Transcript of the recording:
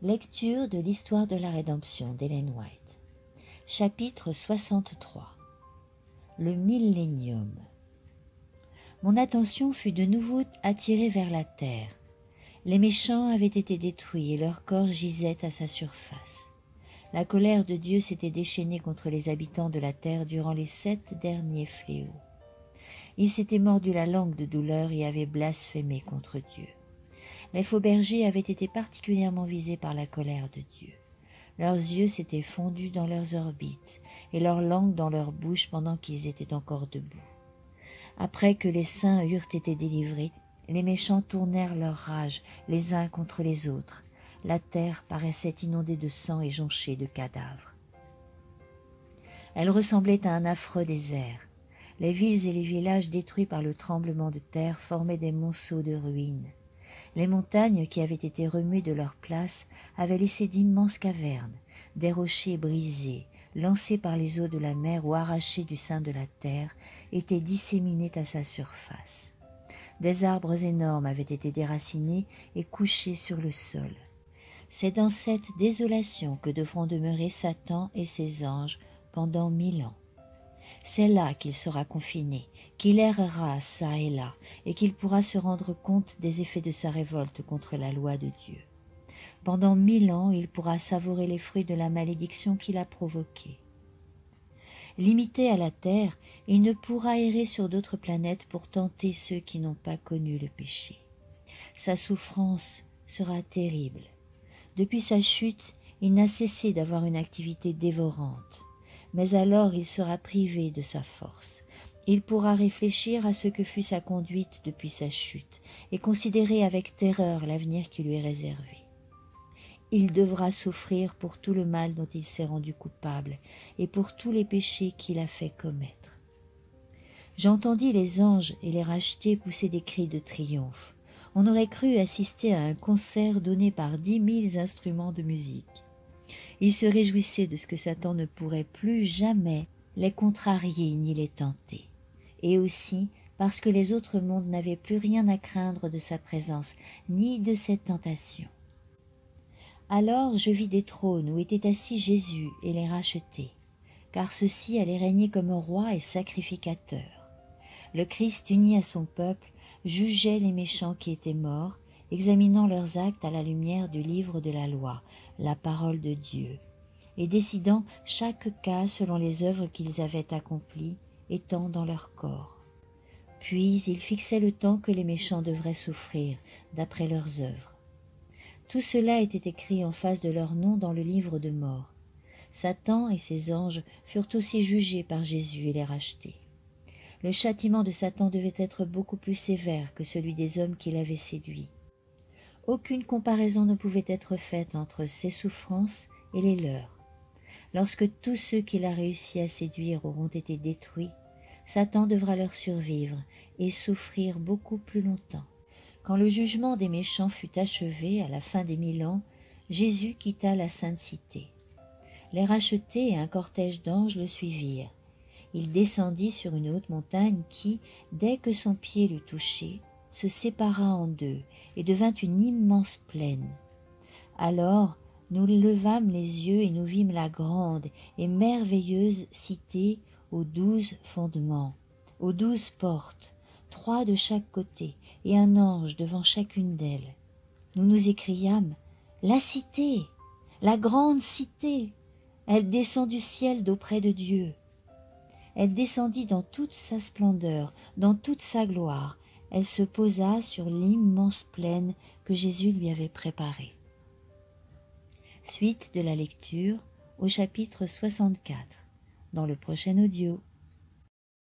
Lecture de l'Histoire de la Rédemption d'Ellen White. Chapitre 63. Le Millénium. Mon attention fut de nouveau attirée vers la terre. Les méchants avaient été détruits et leur corps gisait à sa surface. La colère de Dieu s'était déchaînée contre les habitants de la terre durant les 7 derniers fléaux. Ils s'étaient mordus la langue de douleur et avaient blasphémé contre Dieu. Les faux bergers avaient été particulièrement visés par la colère de Dieu. Leurs yeux s'étaient fondus dans leurs orbites et leur langue dans leur bouche pendant qu'ils étaient encore debout. Après que les saints eurent été délivrés, les méchants tournèrent leur rage les uns contre les autres. La terre paraissait inondée de sang et jonchée de cadavres. Elle ressemblait à un affreux désert. Les villes et les villages détruits par le tremblement de terre formaient des monceaux de ruines. Les montagnes qui avaient été remuées de leur place avaient laissé d'immenses cavernes, des rochers brisés, lancés par les eaux de la mer ou arrachés du sein de la terre, étaient disséminés à sa surface. Des arbres énormes avaient été déracinés et couchés sur le sol. C'est dans cette désolation que devront demeurer Satan et ses anges pendant 1000 ans. C'est là qu'il sera confiné, qu'il errera çà et là, et qu'il pourra se rendre compte des effets de sa révolte contre la loi de Dieu. Pendant 1000 ans, il pourra savourer les fruits de la malédiction qu'il a provoquée. Limité à la terre, il ne pourra errer sur d'autres planètes pour tenter ceux qui n'ont pas connu le péché. Sa souffrance sera terrible. Depuis sa chute, il n'a cessé d'avoir une activité dévorante. Mais alors il sera privé de sa force. Il pourra réfléchir à ce que fut sa conduite depuis sa chute et considérer avec terreur l'avenir qui lui est réservé. Il devra souffrir pour tout le mal dont il s'est rendu coupable et pour tous les péchés qu'il a fait commettre. J'entendis les anges et les rachetés pousser des cris de triomphe. On aurait cru assister à un concert donné par 10 000 instruments de musique. Ils se réjouissaient de ce que Satan ne pourrait plus jamais les contrarier ni les tenter, et aussi parce que les autres mondes n'avaient plus rien à craindre de sa présence, ni de ses tentations. Alors je vis des trônes où était assis Jésus et les rachetés, car ceux-ci allaient régner comme rois et sacrificateurs. Le Christ uni à son peuple jugeait les méchants qui étaient morts, examinant leurs actes à la lumière du livre de la loi, la parole de Dieu, et décidant chaque cas selon les œuvres qu'ils avaient accomplies, étant dans leur corps. Puis il fixait le temps que les méchants devraient souffrir, d'après leurs œuvres. Tout cela était écrit en face de leur nom dans le livre de mort. Satan et ses anges furent aussi jugés par Jésus et les rachetés. Le châtiment de Satan devait être beaucoup plus sévère que celui des hommes qu'il avait séduits. Aucune comparaison ne pouvait être faite entre ses souffrances et les leurs. Lorsque tous ceux qu'il a réussi à séduire auront été détruits, Satan devra leur survivre et souffrir beaucoup plus longtemps. Quand le jugement des méchants fut achevé à la fin des 1000 ans, Jésus quitta la Sainte Cité. Les rachetés et un cortège d'anges le suivirent. Il descendit sur une haute montagne qui, dès que son pied l'eut touchée, se sépara en deux et devint une immense plaine. Alors nous levâmes les yeux et nous vîmes la grande et merveilleuse cité aux 12 fondements, aux 12 portes, 3 de chaque côté et un ange devant chacune d'elles. Nous nous écriâmes « La cité, la grande cité, elle descend du ciel d'auprès de Dieu. » Elle descendit dans toute sa splendeur, dans toute sa gloire. Elle se posa sur l'immense plaine que Jésus lui avait préparée. Suite de la lecture au chapitre 64, dans le prochain audio.